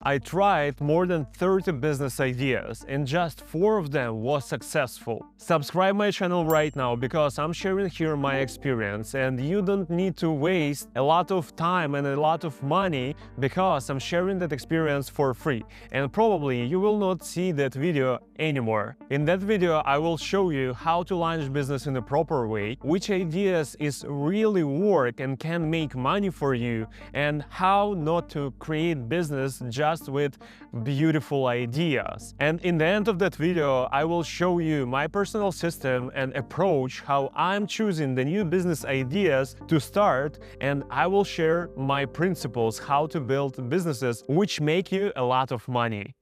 I tried more than 30 business ideas and just 4 of them was successful. Subscribe my channel right now because I'm sharing here my experience and you don't need to waste a lot of time and a lot of money because I'm sharing that experience for free and probably you will not see that video anymore. In that video I will show you how to launch business in a proper way, which ideas is really work and can make money for you, and how not to create business just with beautiful ideas. And in the end of that video, I will show you my personal system and approach how I'm choosing the new business ideas to start, and I will share my principles how to build businesses which make you a lot of money.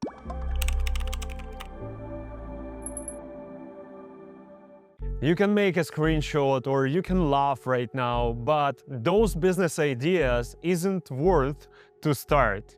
You can make a screenshot or you can laugh right now, but those business ideas isn't worth to start.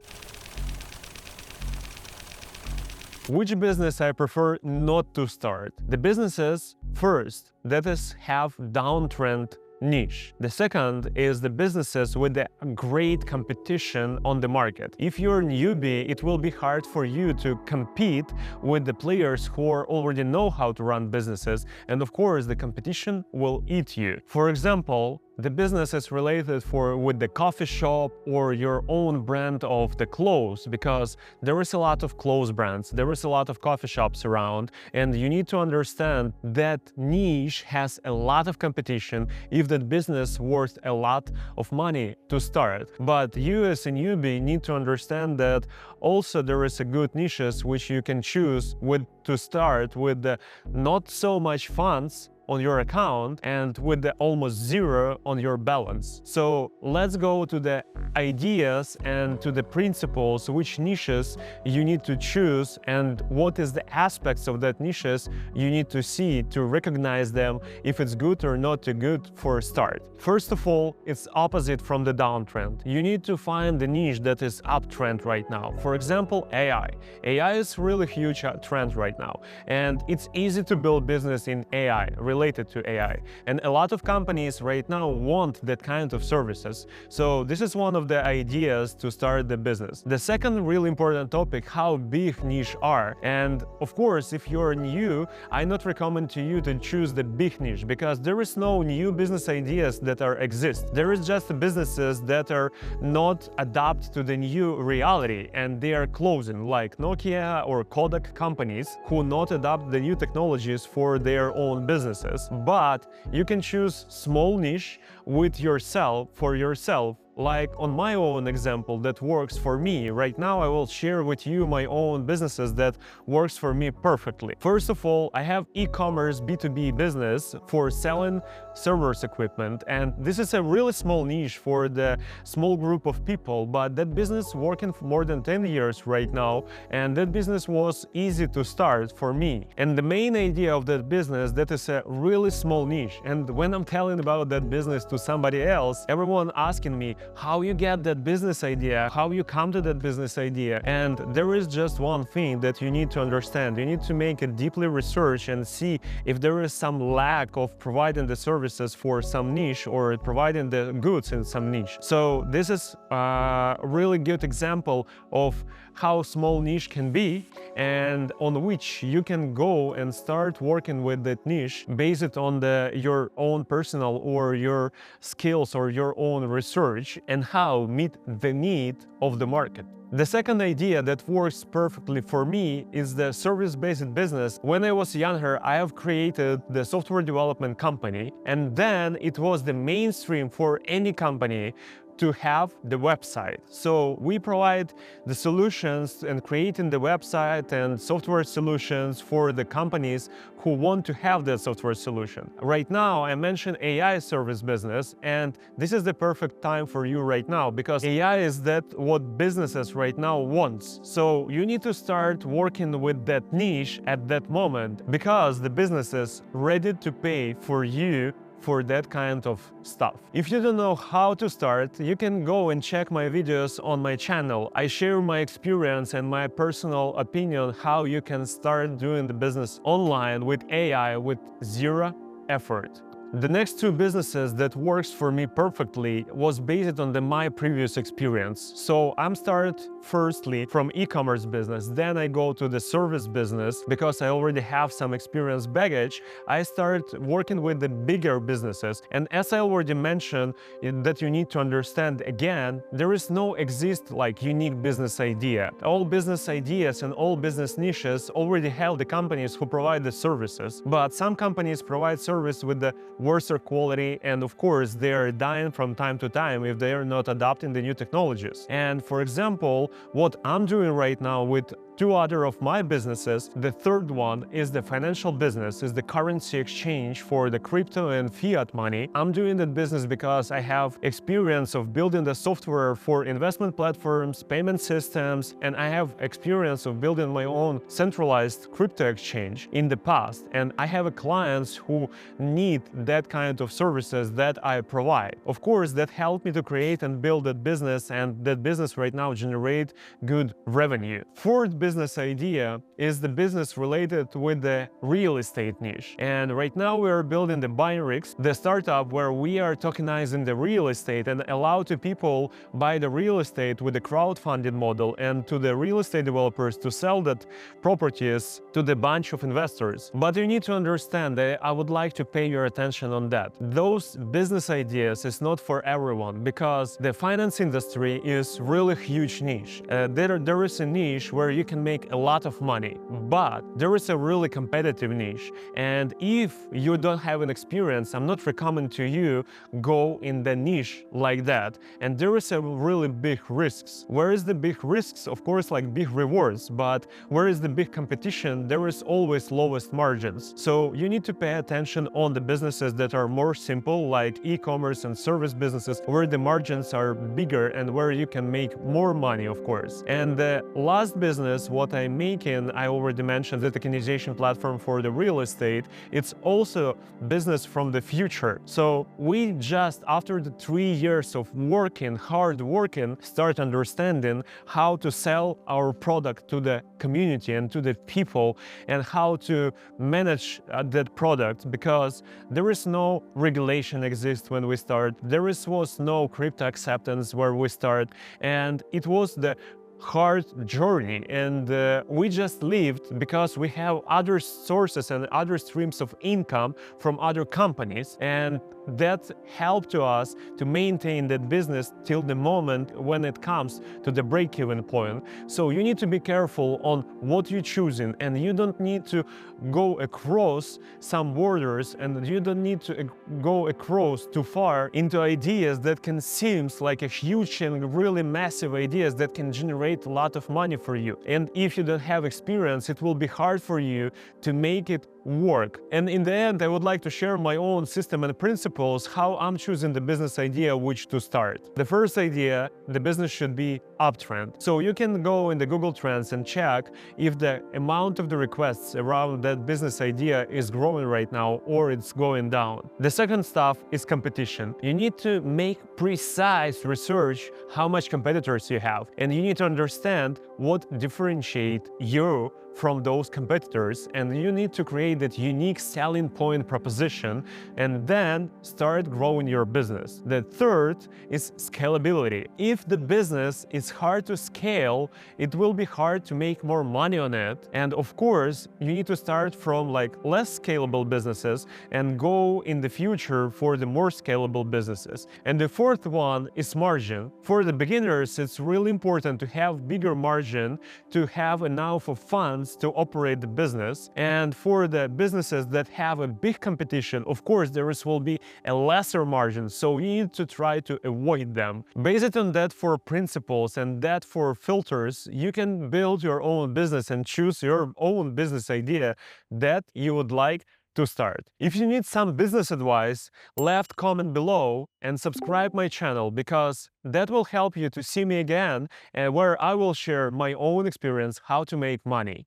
Which business I prefer not to start? The businesses, first, that have downtrend niche. The second is the businesses with a great competition on the market. If you're a newbie, it will be hard for you to compete with the players who already know how to run businesses, and of course the competition will eat you. For example, the business is related with the coffee shop or your own brand of the clothes, because there is a lot of clothes brands, there is a lot of coffee shops around, and you need to understand that niche has a lot of competition if that business worth a lot of money to start. But you as a newbie need to understand that also there is a good niches which you can choose to start with not so much funds on your account and with the almost zero on your balance. So let's go to the ideas and to the principles, which niches you need to choose and what is the aspects of that niches you need to see to recognize them if it's good or not too good for a start. First of all, it's opposite from the downtrend. You need to find the niche that is uptrend right now. For example, AI. AI is really huge trend right now, and it's easy to build business in AI, related to AI. And a lot of companies right now want that kind of services. So this is one of the ideas to start the business. The second really important topic, how big niche are. And of course, if you're new, I not recommend to you to choose the big niche, because there is no new business ideas that exist. There is just businesses that are not adapt to the new reality and they are closing, like Nokia or Kodak companies who not adopt the new technologies for their own businesses. But you can choose small niche with yourself, for yourself. Like on my own example that works for me. Right now I will share with you my own businesses that works for me perfectly. First of all, I have e-commerce B2B business for selling servers equipment, and this is a really small niche for the small group of people, but that business working for more than 10 years right now, and that business was easy to start for me. And the main idea of that business, that is a really small niche, and when I'm telling about that business to somebody else, everyone asking me, how you get that business idea, how you come to that business idea. And there is just one thing that you need to understand. You need to make a deeply research and see if there is some lack of providing the services for some niche or providing the goods in some niche. So this is a really good example of how small niche can be and on which you can go and start working with that niche based on your own personal or your skills or your own research and how meet the need of the market. The second idea that works perfectly for me is the service-based business. When I was younger, I have created the software development company, and then it was the mainstream for any company to have the website. So we provide the solutions and creating the website and software solutions for the companies who want to have that software solution. Right now, I mentioned AI service business, and this is the perfect time for you right now because AI is what businesses right now wants. So you need to start working with that niche at that moment because the business is ready to pay for you for that kind of stuff. If you don't know how to start, you can go and check my videos on my channel. I share my experience and my personal opinion how you can start doing the business online with AI with zero effort. The next two businesses that works for me perfectly was based on my previous experience. So I'm start firstly from e-commerce business, then I go to the service business because I already have some experience baggage. I start working with the bigger businesses. And as I already mentioned, that you need to understand again, there is no exist like unique business idea. All business ideas and all business niches already have the companies who provide the services, but some companies provide service with the worse quality, and of course they are dying from time to time if they are not adopting the new technologies. And for example, what I'm doing right now with two other of my businesses, the third one is the financial business, is the currency exchange for the crypto and fiat money. I'm doing that business because I have experience of building the software for investment platforms, payment systems, and I have experience of building my own centralized crypto exchange in the past. And I have clients who need that kind of services that I provide. Of course, that helped me to create and build that business, and that business right now generate good revenue. Fourth business idea is the business related with the real estate niche. And right now we are building the Binrix, the startup where we are tokenizing the real estate and allow to people buy the real estate with the crowdfunding model, and to the real estate developers to sell that properties to the bunch of investors. But you need to understand that I would like to pay your attention on that. Those business ideas is not for everyone, because the finance industry is really huge niche. There is a niche where you can make a lot of money, but there is a really competitive niche. And if you don't have an experience, I'm not recommending to you go in the niche like that. And there is a really big risks. Where is the big risks? Of course, like big rewards, but where is the big competition? There is always lowest margins. So you need to pay attention on the businesses that are more simple, like e-commerce and service businesses, where the margins are bigger and where you can make more money, of course. And the last business, what I'm making, I already mentioned the tokenization platform for the real estate. It's also business from the future. So we just, after the 3 years of working, hard working, start understanding how to sell our product to the community and to the people, and how to manage that product, because there is no regulation exists when we start. There was no crypto acceptance where we start, and it was the hard journey, and we just lived because we have other sources and other streams of income from other companies, and that helped to us to maintain that business till the moment when it comes to the break-even point. So you need to be careful on what you're choosing, and you don't need to go across some borders, and you don't need to go across too far into ideas that can seem like a huge and really massive ideas that can generate a lot of money for you. And if you don't have experience, it will be hard for you to make it work. And in the end, I would like to share my own system and principles how I'm choosing the business idea which to start. The first idea, the business should be uptrend. So you can go in the Google Trends and check if the amount of the requests around that business idea is growing right now or it's going down. The second stuff is competition. You need to make precise research how much competitors you have, and you need to understand what differentiate you from those competitors, and you need to create that unique selling point proposition and then start growing your business. The third is scalability. If the business is hard to scale, it will be hard to make more money on it. And of course, you need to start from like less scalable businesses and go in the future for the more scalable businesses. And the fourth one is margin. For the beginners, it's really important to have bigger margin, to have enough of funds to operate the business. And for the businesses that have a big competition, of course, will be a lesser margin, so you need to try to avoid them. Based on that four principles and that four filters, you can build your own business and choose your own business idea that you would like to start. If you need some business advice, left comment below and subscribe my channel, because that will help you to see me again, and where I will share my own experience how to make money.